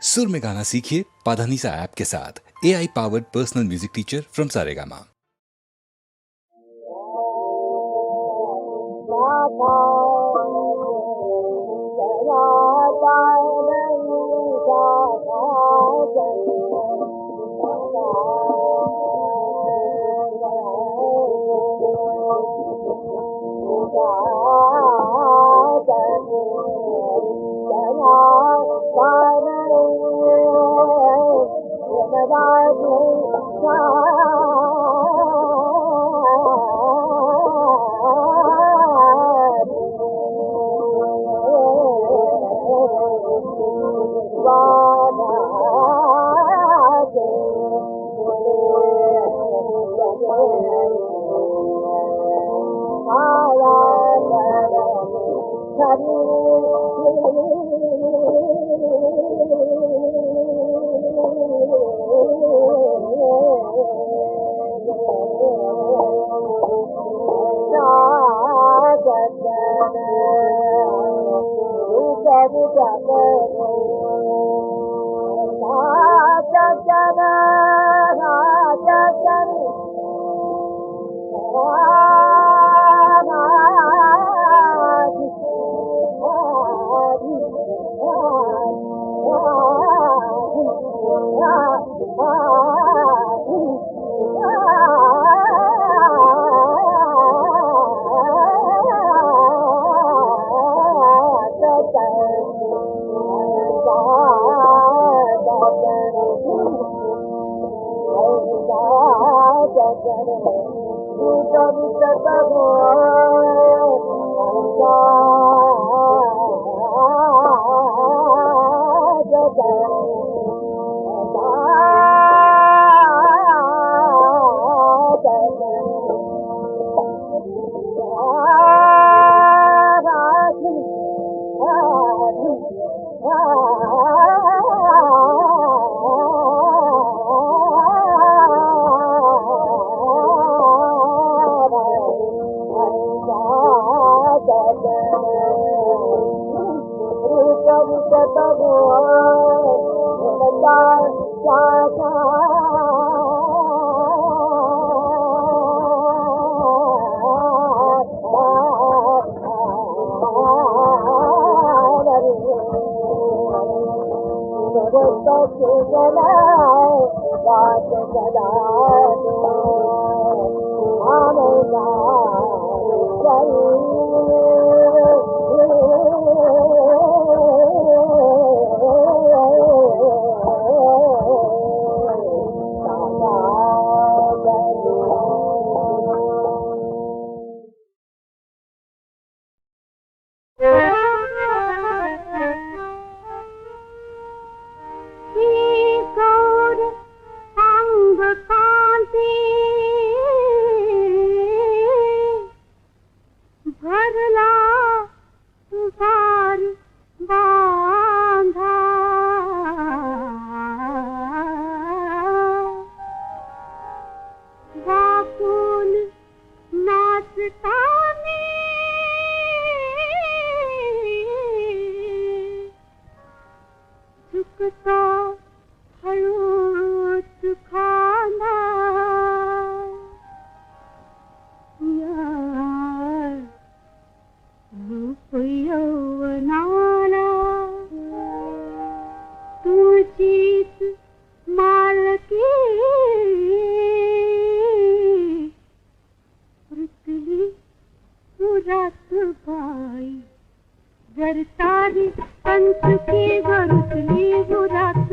सुर में गाना सीखिए पाधानीसा ऐप के साथ। AI powered personal music teacher from Saregama. जर तारी पंच की गरुतली गुरात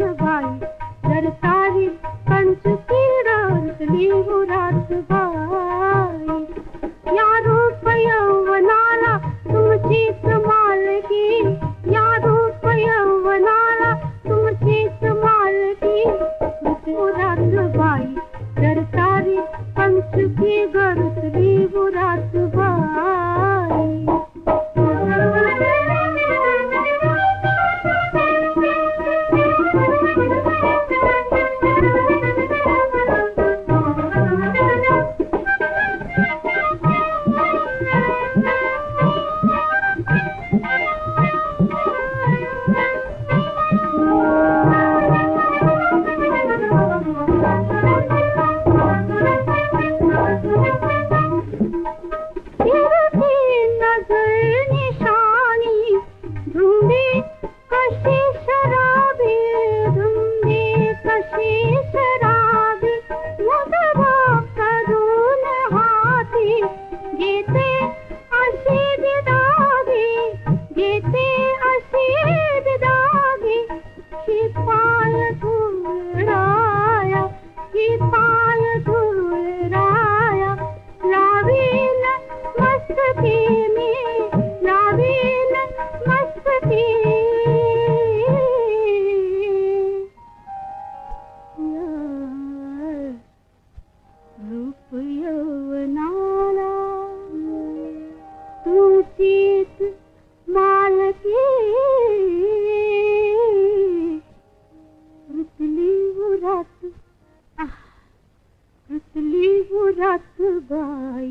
बाई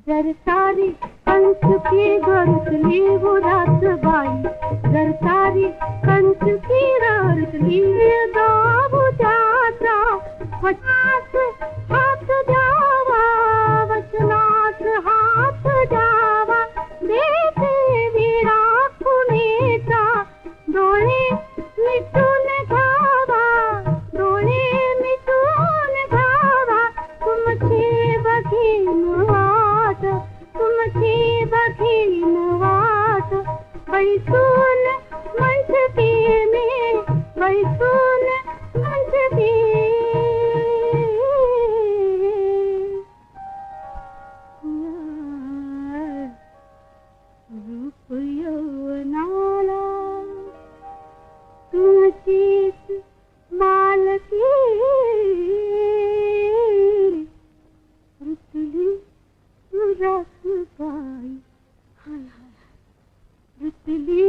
जर सारी कंच की गरजली वो रात बाई जर सारी कंच की गरजली दाव जाता वचनात हात द्यावा वचनात हात द्यावा देते विडा खुणेचा डोळे मिटून घ्यावा डोळे मिटून घ्यावा तुमची बघीन वाट तुमची बघीन वाट बैसून म्हणते मी बैसून म्हणते रूप यौवनाला तुमचीच मालकी रुतली रात बाई हाय हाय रुतली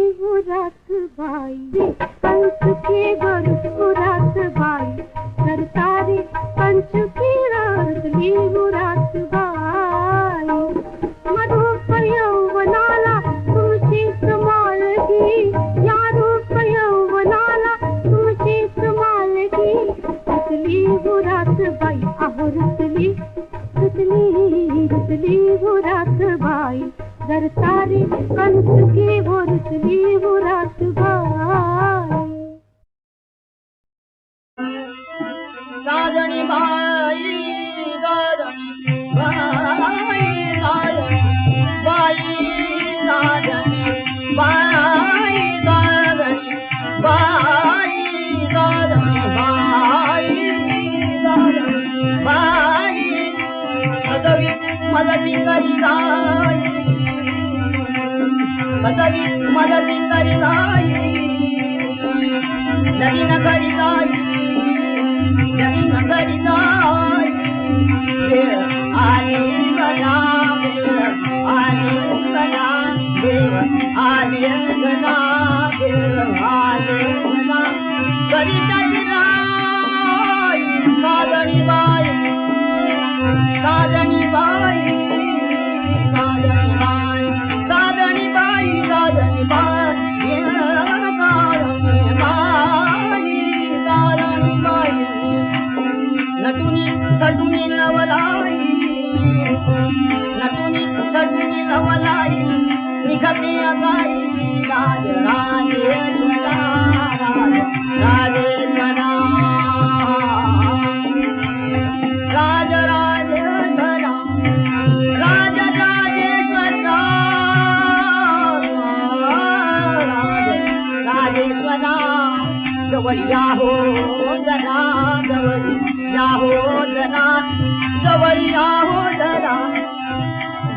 रात बाई पंच की गरज रात बाई तर सारी पंच की रुतली रात बाई मधुप यौवनाला तुमचीच मालकी या रूप यौवनाला तुमचीच मालकी रुतली रात बाई अहो रुतली रुतली रुतली वो रात बाई जर सारी कंच की वो रुतली वो रात बाई साजनी बाई साजनी बाई साजनी बाई साजनी बाई साजनी बाई साजनी बाई साजनी बाई मदवी मदती करी मदवी मदती करी लग्न करी लग्न करी आली गणा आली गणा देव आली गणा देव आली गणा करी साजनी बाई साजनी बाई साजनी बाई साजनी बाई साजनी बाई साजनी बाई नटुनी सटुनी नवलाई नटुनी सटुनी नवलाई निघते अगाई राज राजेश्वरा राज राजेश्वरा राज राजेश्वरा राज राजेश्वरा राजेश्वरा जवळ्या हो जना जवळ्या हो जना जवळ्या हो जना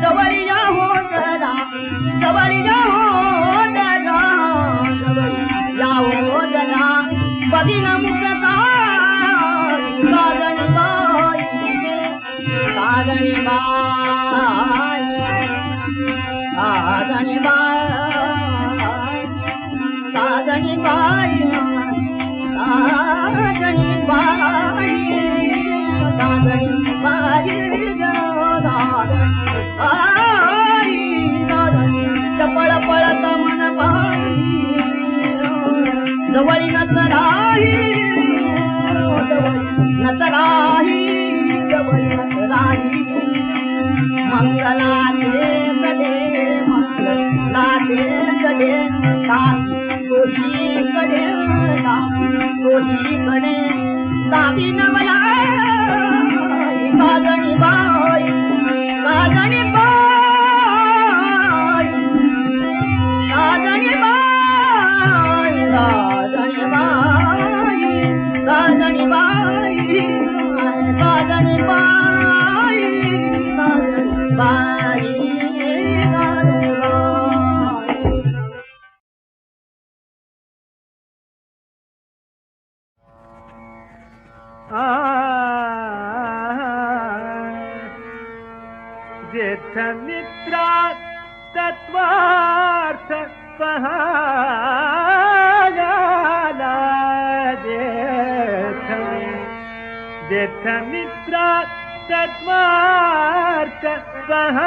जवळ्या हो जना जवळ्या हो जना जवळ्या हो जना बदिन मुकता साजनी बाई साजनी बाई साजनी बाई साजनी बाई साजनी बाई साजनी बाई चपळ पळत मन बाई जवळी नसराही नसराही जवळी नसराही मंगलाचे कदे मंगलाचे कदे कोशीकडे कोशीकडे साधी नवला साजनी बाई साजनी बाई साजनी बाई साजनी बाई साजनी बाई साजनी बाई साजनी बाई जेठ मित्रा तत्वार्थ पहायला जेठ मित्रा तत्वार्थ पाहायला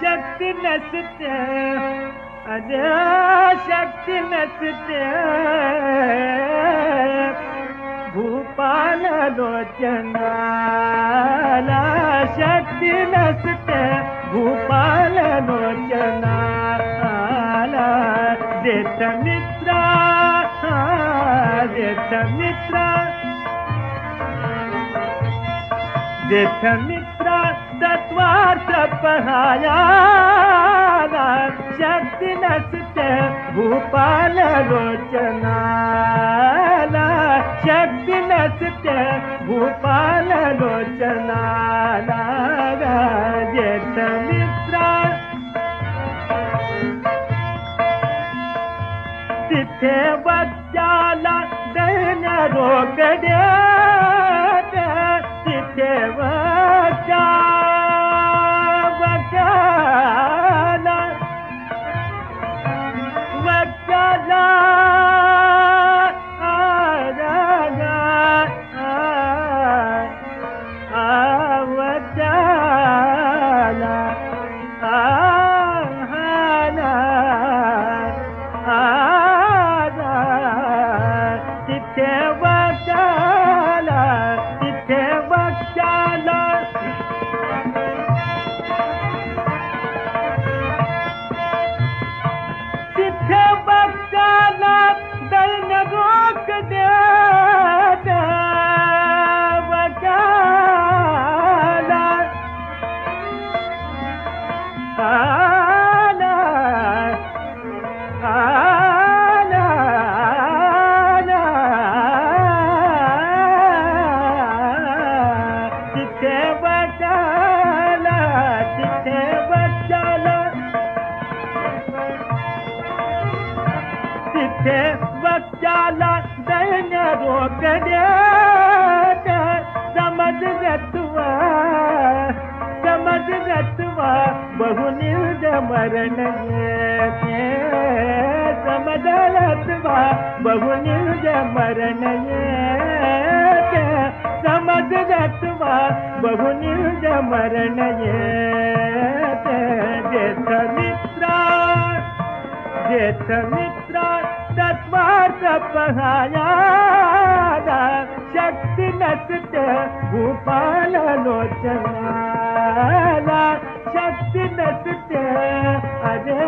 शक्ती नसते अरे शक्ती नसते भूपाल लोचनाला शक्ती नसते भूपाल लोचनाला जेठ मित्रा जेठ मित्रा जेठ मित्रा तत्वार्थ पहायाला शक्ती नसते भूपाल लोचनाला शक्ती नसते भूपाल लोचनाला जेठ मित्रा तिथे बच्चाला दैन रोकड्या तिथे बच्चाला बच्चाला बच्चाला दैन रोकड्या समज रत्वा बहुनिर्द मरण येते समज रत्वा बहुनिर्द मरण येते समज रत्वा बहुनिर्द मरण येते जेठ मित्रा तत्वार्थ पहायाला शक्ती नसते भूपाल लोचनाला शक्ती नसते अरे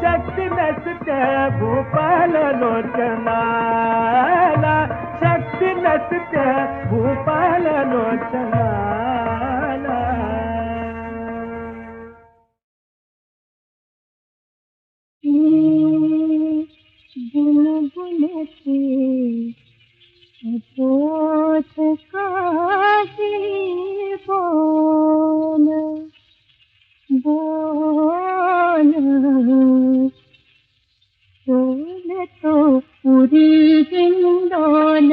शक्ती नसते भूपाल लोचनाला शक्ती नसते भूपाल लोचनाला बुनबुनती पोत काहे बोल बोल डोल तो पूरी हिंदोल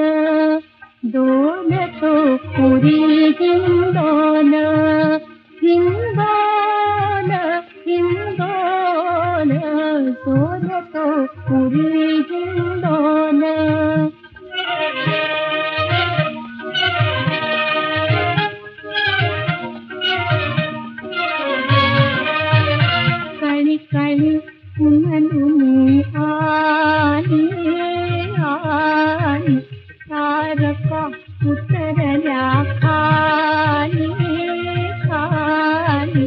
डोल तो पूरी हिंदोल हिंदोल हिंदोल डोल तो पूरी हिंदोल कळी कळी उन्हलुनी आली आली तारका उतरल्या खाली खाली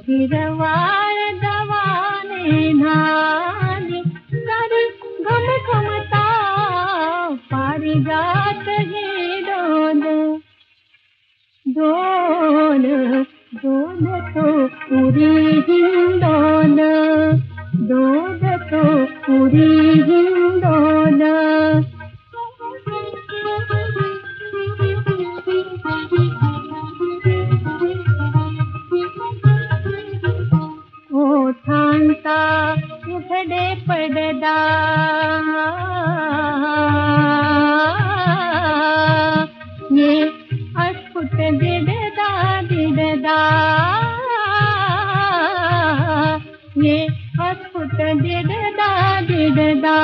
हिरवाळ दवाने नाली तरी घम घमता पारिजात हे डोल डोल डोल तो पुरी हिंदोल डोल तो पुरी हिंदोल ओठांचा उघडे पडदा ये अस्फुट दिडदा दिडदा ये अस्फुट दिडदा दिडदा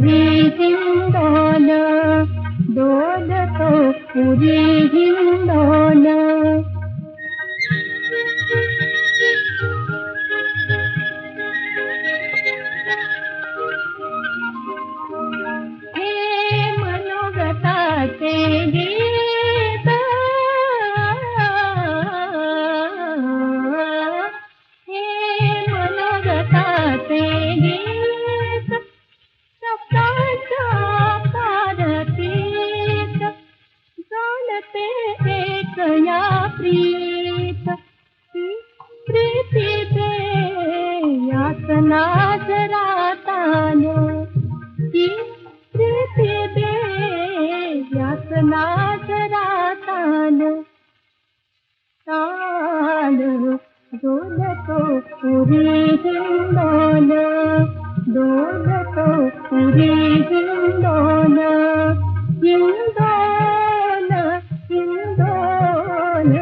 पुरी हिंदोल डोलतो पुरी हिंदोल हे मनोगताचे गीत हे मनोगताचे गीत शब्दांच्या पारतीत जाणते एक या प्रीत ही प्रीती दे यातना जरातान ही प्रीती दे यातना जरातान ताल डोलतो पुरी हिंदोल डोलतो पुरी हिंदोल हिंदोल हिंदोल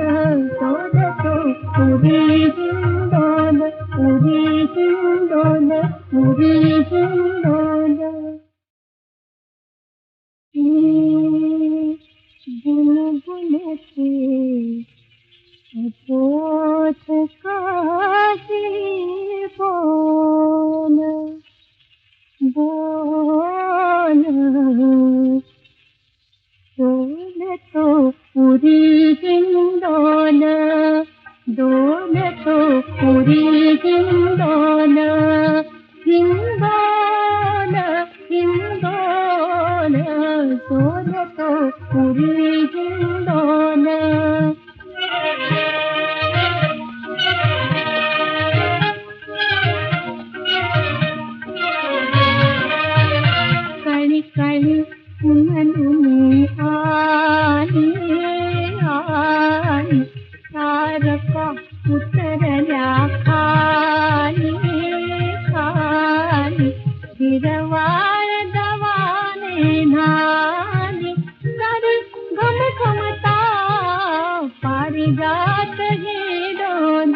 डोलतो पुरी हिंदोल पुरी हिंदोल पुरी हिंदोल गुनगुनते अबोध काही बोल बोल डोलतो पुरी हिंदोल डोलतो पुरी हिंदोल हिंदोल हिंदोल डोलतो पुरी हिंदोल कळी कळी उन्हनुनी आली आली तारका उतरल्या खाली खाली हिरवाळ दवाने नाली करी घम घमता पारिजात हे डोल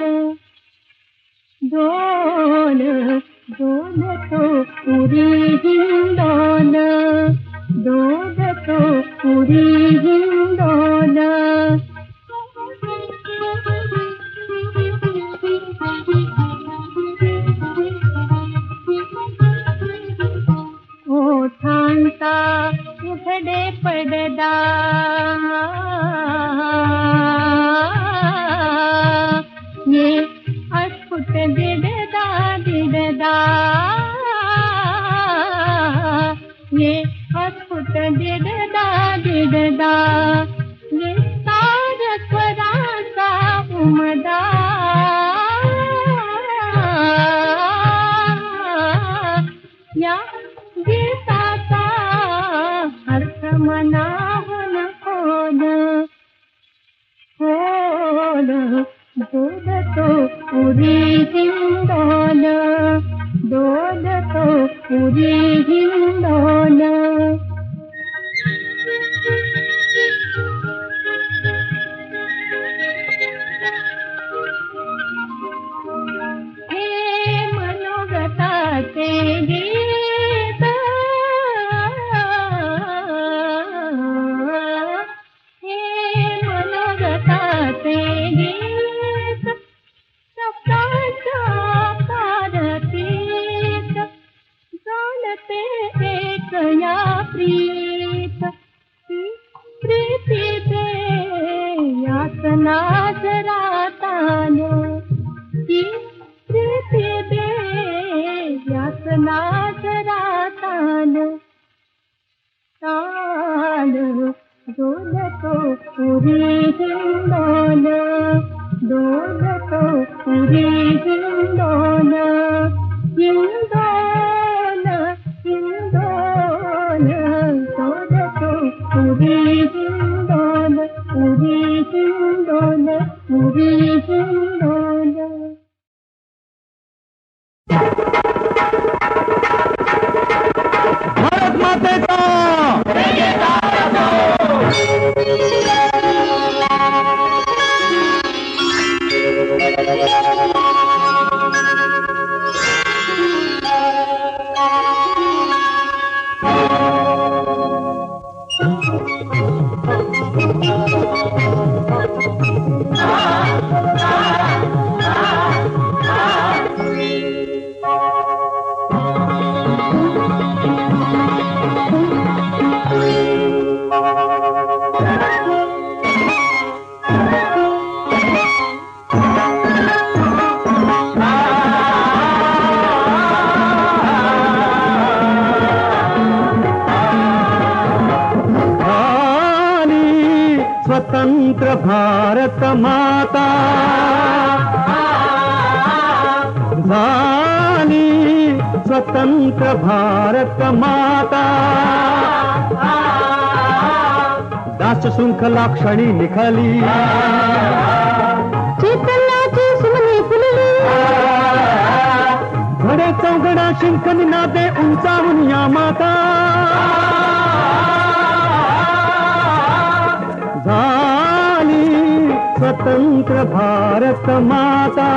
डोल डोलतो पुरी हिंदोल डोलतो पुरी हिंदोल ओठांचा उघडे पडदा ये अस्फुट दिडदा दिडदा ये अस्फुट दिडदा दिडदा ये तार स्वराचा उमदा या गीताचा अर्थ मनाहून खोल खोल डोलतो पुरी हिंदोल डोलतो पुरी हिंदोल हे मनोगताचे गीत हे मनोगताचे गीत शब्दांच्या पारतीत जाणते एक या प्रीत ही प्रीती दे यातना जरातान ही प्रीती दे यातना जरातान ताल डोलतो पुरी हिंदोल डोलतो पुरी हिंदोल हिंदोल हिंदोल डोलतो पुरी हिंदोल पुरी हिंदोल पुरी हिंदोल भारत मातेचा भारत माता झाली स्वतंत्र भारत माता दास शृंखला क्षणी निखाली चैतन्याची सुमने फुलली घडे चौघडा शिंकन नादे उंचावून या माता झाली स्वतंत्र भारत माता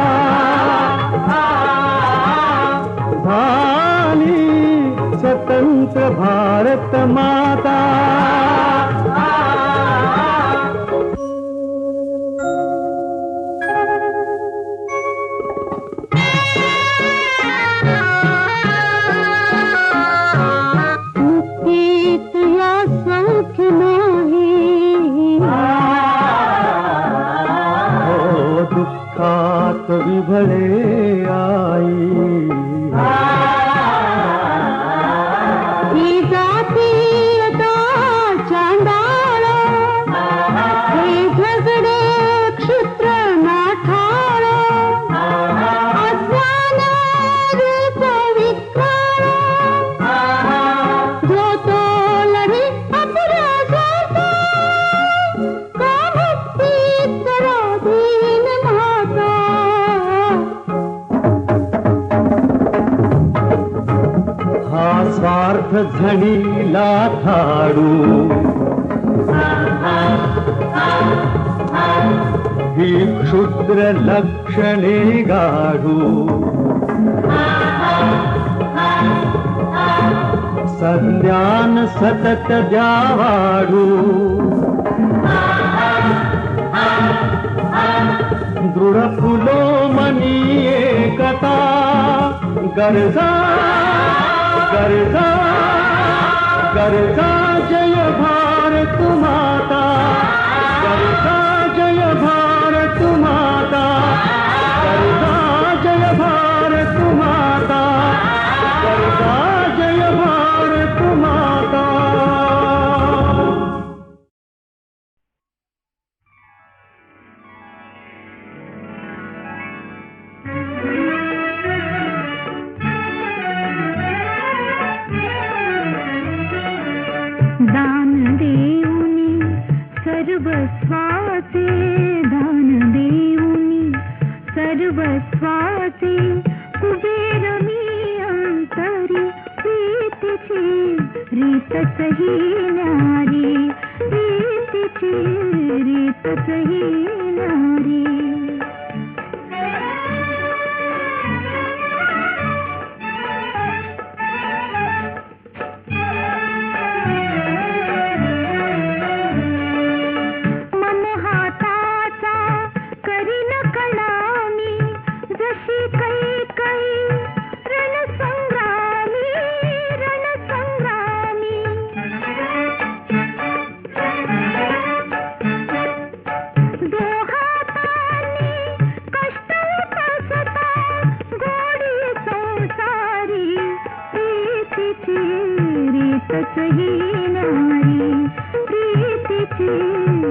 झाली स्वतंत्र भारत माता मुक्तीत या सौख्य नाही हो दुःखात विभळे आई ही जातीयता चांडाळ हे झगडे क्षुद्र नाठाळ अज्ञान रूप विकार जो तो लढे अपराधाचा का मुक्तीत पराधीन माता हा स्वार्थ झणीला थाडू ही क्षुद्र लक्षणे गाडू संज्ञान सतत द्यावाडू दृढ फुलो मनी एकता गरजा गरजा गरजा जय भारत माता गरजा जय भारत माता गरजा जय भारत माता गरजा जय भारत माता दान देऊनी सर्वस्वाचे दान देऊनी सर्वस्वाचे कुबेर मी अंतरी प्रीतीची रीतच ही न्यारी प्रीतीची रीतच ही न्यारी मन हाताचा करीन कलामी जशी कै रणसंग्रामी रणसंग्रामी दोहातानी कष्ट उपसता गोडी संसारी प्रीतीची रीतच ही नारी प्रीतीची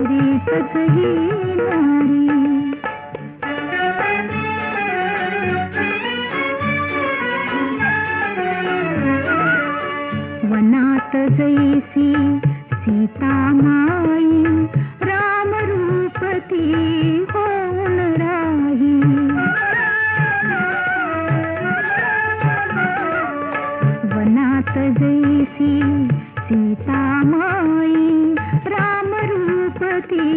रीतच ही नारी वनात जैसी सीता माई राम रूप ती होऊन राही वनात जैसी सीता माई राम रूप ती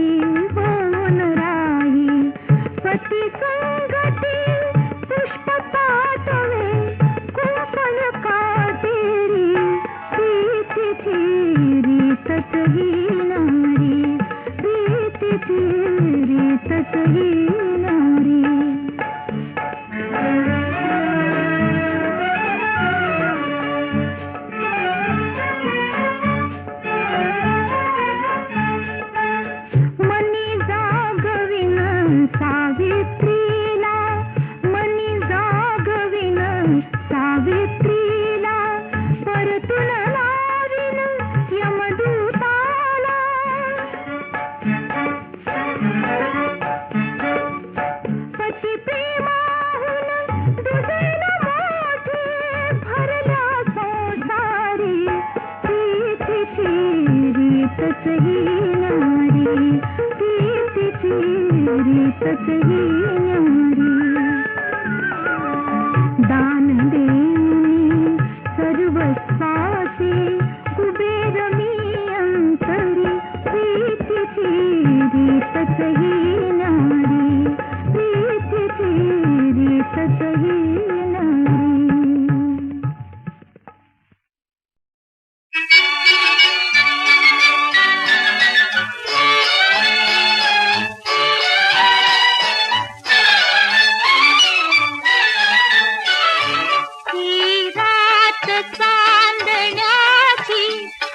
होऊन राही पती संगती पुष्प पाठवे कुंपण काटेरी प्रीतीची रीतच ही नारी प्रीतीची रीतच ही नारी मनी जागविन सावित्रीला मनी जागविन सावित्रीला परतून लाविन यमदूताला तसही न्यारी दान देऊनी सर्वस्वाचे कुबेर मी अंतरी प्रीतीची रीतही न्यारी प्रीतीची रीतही न्यारी. ही रात चांदण्याची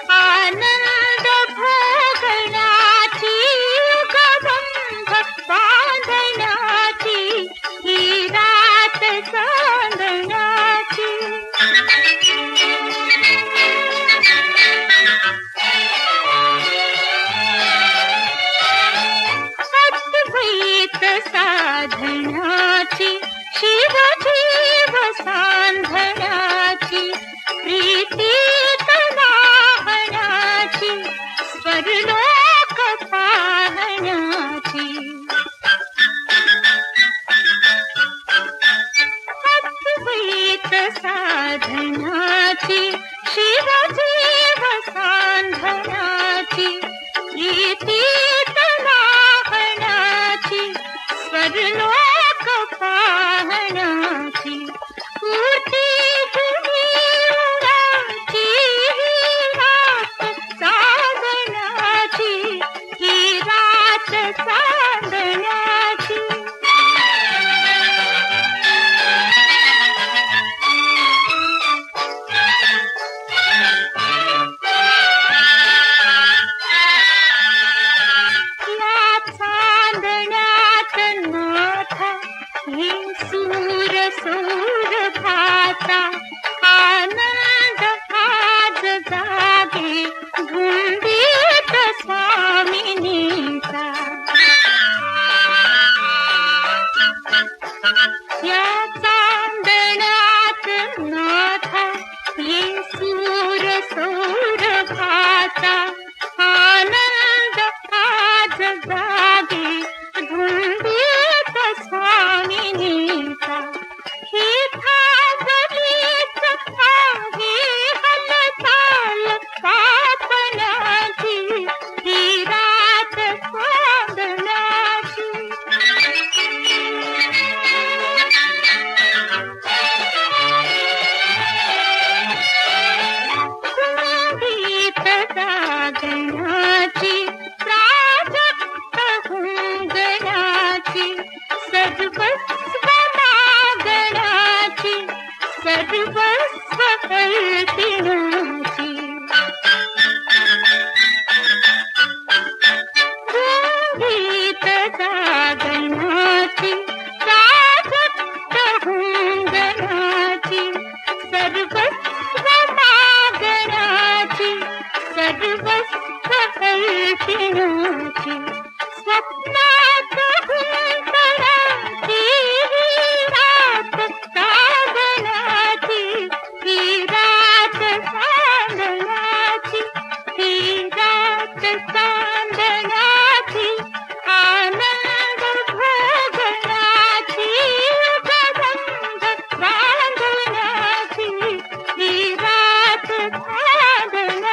आनंद भोगण्याची युगबंध बांधण्याची ही रात चांदण्याची. अद्वैत साधण्याची शिव जीव सांधण्याची प्रीतीत नाहण्याची स्वर्लोक पाहण्याची. अद्वैत साधण्याची शिव जीव सांधण्याची प्रीतीत नाहण्याची स्वर्लोक पाहण्याची. कोटी गुणीची रात चांदण्याची ही रात चांदण्याची. या चांदण्यात नाथा हे सूर सूर भाता आनंद आज जागे धुंदीत स्वामिनीचा. या चांदण्यात नाथा हे सूर सूर भाता आनंद आज जागे धुंदीत स्वामिनीचा. ही थांबलीच आहे हालचाल कापण्याची ही रात चांदण्याची. कुंडीत जागण्याची प्राजक्त हुंगण्याची सर्वस्व मागण्याची सर्वस्व कल्पण्याची. कुंडीत जागण्याची प्राजक्त हुंगण्याची सर्वस्व मागण्याची सर्वस्व कल्पण्याची. स्वप्नात गुंतण्याची ही रात चांदण्याची ही रात चांदण्याची ही रात चांदण्याची आनंद भोगण्याची युगबंध बांधण्याची ही रात चांदण्याची.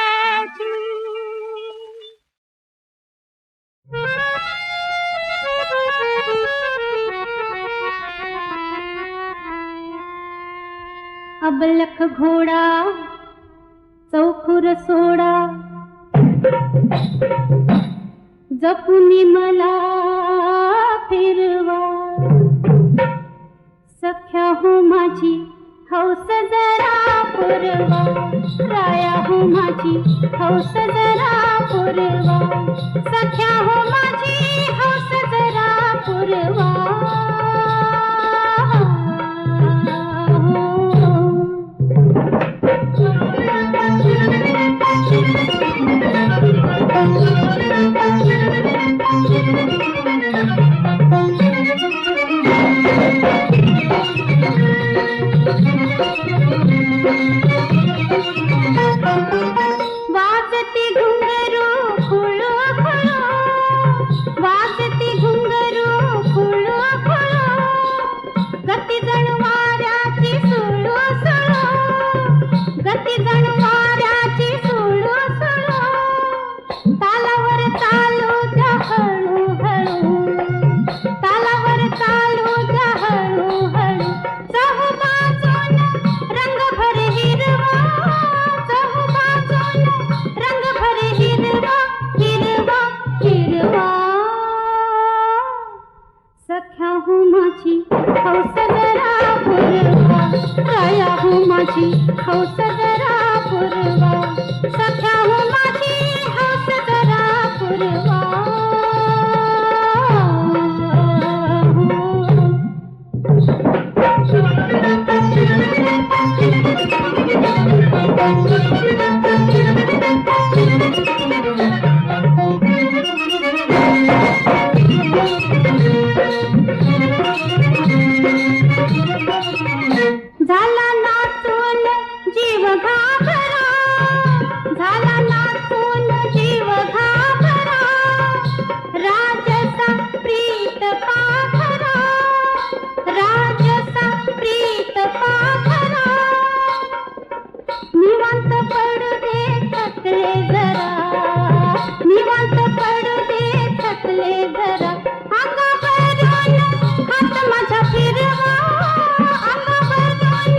अबलख घोडा चौखुर सोडा जपुनी मला फिरवा. सख्या हो माझी हौस जरा पुरवा राया हो माझी हौस जरा पुरवा. सख्या हो माझी हौस जरा पुरवा. वाजती घुंगरू खुळू खुळू वाजती घुंगरू खुळू हो माझी हौस जरा पुरवा, सख्या हो माझी हौस जरा पुरवा. झाला नाचून जीव घाबरा, झाला नाचून जीव घाबरा, राजसा प्रीत पाखरा, राजसा प्रीत पाखरा. निवांत पडू दे थकले जरा, निवांत पडू दे थकले जरा. अंगावरून हात माझा फिरवा, अंगावरून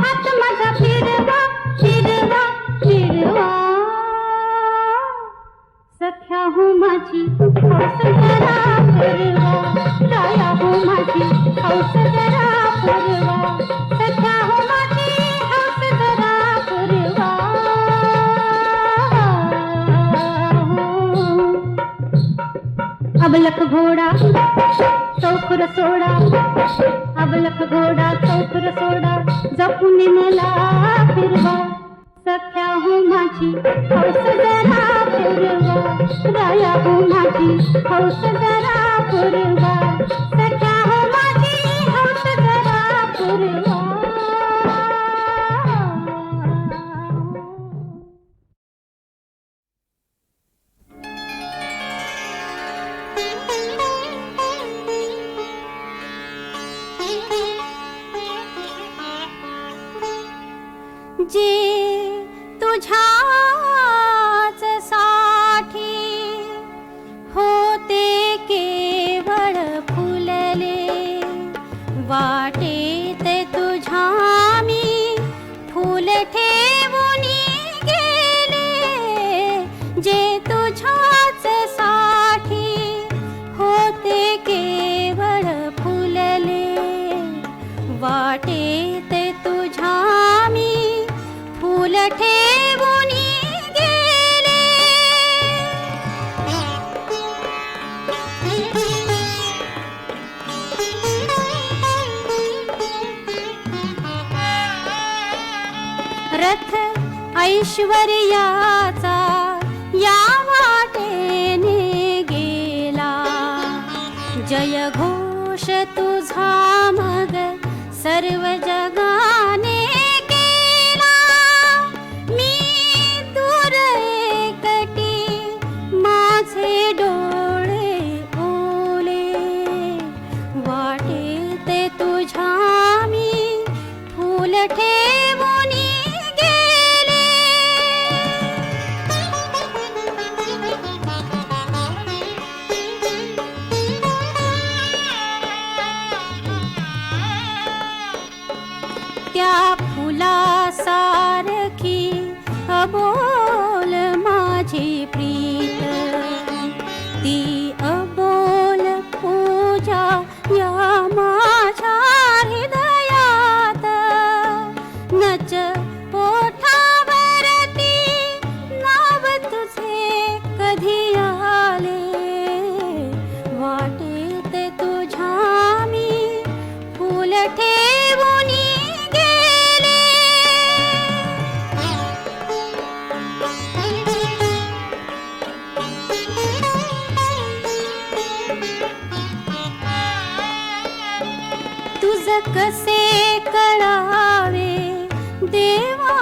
हात माझा फिरवा, फिरवा, फिरवा. सख्या हो माझी हौस जरा पुरवा, राया हो माझी हौस जरा पुरवा, सख्या हो माझी हौस जरा पुरवा. अबलख घोडा चौखुर सोडा, अबलख घोडा चौखुर सोडा, जपून मला फिरवा. सख्या हो माझी हौस जरा पुरवा, राया हो माझी हौस जरा पुरवा, सख्या हो माझी हौस जरा पुरवा. जे तुझ्याच साठी होते केवळ फुलले, वाटेत तुझ्या मी फुल ठेवून गेले. जे तुझ्याच साठी होते केवळ फुलले, वाटेत तुझ्या मी फुल ठेवून गेले. रथ ऐश्वर्याचा या वाटेने गेला, जय घोष तुझा मग सर्व जगाने केला. मी दूर एकटी माझे डोळे ओले, वाटेत तुझ्या मी फुल ठेवून गेले. त्या फुलासारखी अबोल माझी प्रीत, ती अबोल पूजा या माझ्या हृदयात. नच ओठावरती नाव तुझे कधी आले, वाटेत तुझ्या मी फुल ठेवून गेले. तुझ कसे कळावे देवा